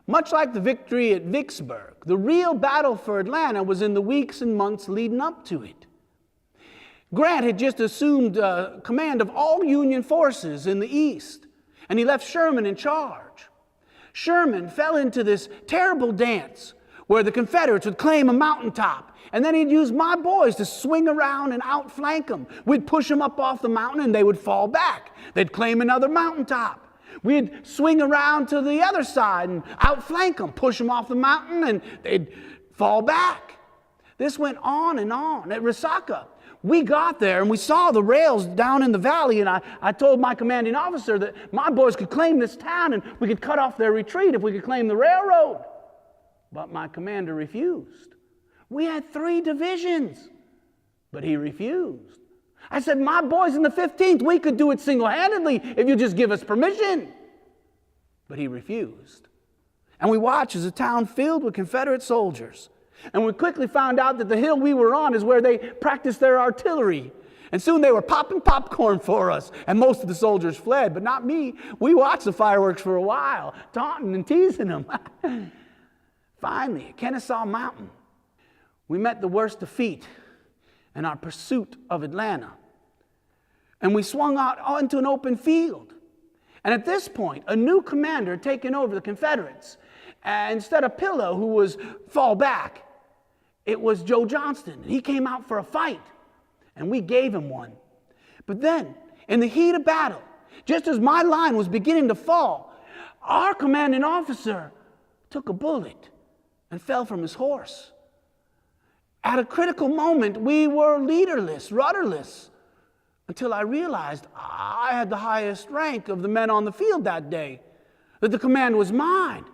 Much like the victory at Vicksburg, the real battle for Atlanta was in the weeks and months leading up to it. Grant had just assumed command of all Union forces in the East, and he left Sherman in charge. Sherman fell into this terrible dance where the Confederates would claim a mountaintop, and then he'd use my boys to swing around and outflank them. We'd push them up off the mountain, and they would fall back. They'd claim another mountaintop. We'd swing around to the other side and outflank them, push them off the mountain, and they'd fall back. This went on and on. At Resaca, we got there and we saw the rails down in the valley, and I told my commanding officer that my boys could claim this town and we could cut off their retreat if we could claim the railroad. But my commander refused. We had 3 divisions, but he refused. I said, my boys in the 15th, we could do it single-handedly if you just give us permission. But he refused. And we watched as a town filled with Confederate soldiers. And we quickly found out that the hill we were on is where they practiced their artillery. And soon they were popping popcorn for us. And most of the soldiers fled, but not me. We watched the fireworks for a while, taunting and teasing them. Finally, at Kennesaw Mountain, we met the worst defeat in our pursuit of Atlanta. And we swung out onto an open field. And at this point, a new commander had taken over the Confederates. And instead of Pillow, who was fall back, it was Joe Johnston. He came out for a fight, and we gave him one. But then, in the heat of battle, just as my line was beginning to fall, our commanding officer took a bullet and fell from his horse. At a critical moment, we were leaderless, rudderless, until I realized I had the highest rank of the men on the field that day, that the command was mine.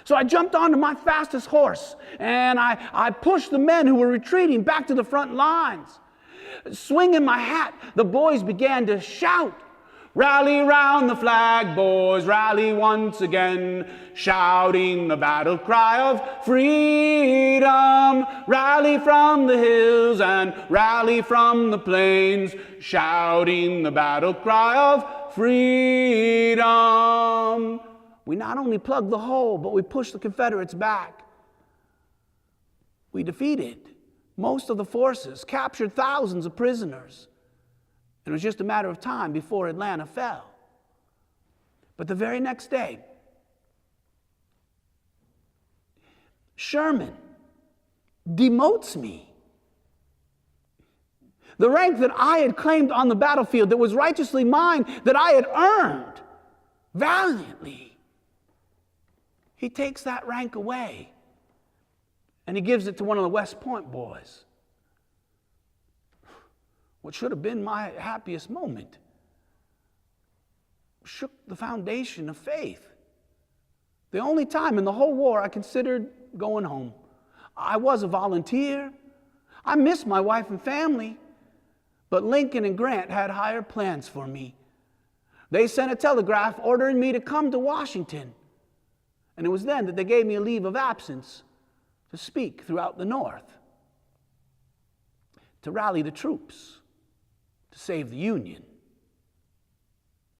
So I jumped onto my fastest horse, and I pushed the men who were retreating back to the front lines. Swinging my hat, the boys began to shout, "Rally round the flag, boys, rally once again," shouting the battle cry of freedom. Rally from the hills and rally from the plains, shouting the battle cry of freedom. We not only plugged the hole, but we pushed the Confederates back. We defeated most of the forces, captured thousands of prisoners. And it was just a matter of time before Atlanta fell. But the very next day, Sherman demotes me. The rank that I had claimed on the battlefield, that was righteously mine, that I had earned valiantly, he takes that rank away, and he gives it to one of the West Point boys. What should have been my happiest moment shook the foundation of faith. The only time in the whole war I considered going home. I was a volunteer. I missed my wife and family, but Lincoln and Grant had higher plans for me. They sent a telegraph ordering me to come to Washington. And it was then that they gave me a leave of absence to speak throughout the North, to rally the troops, to save the Union.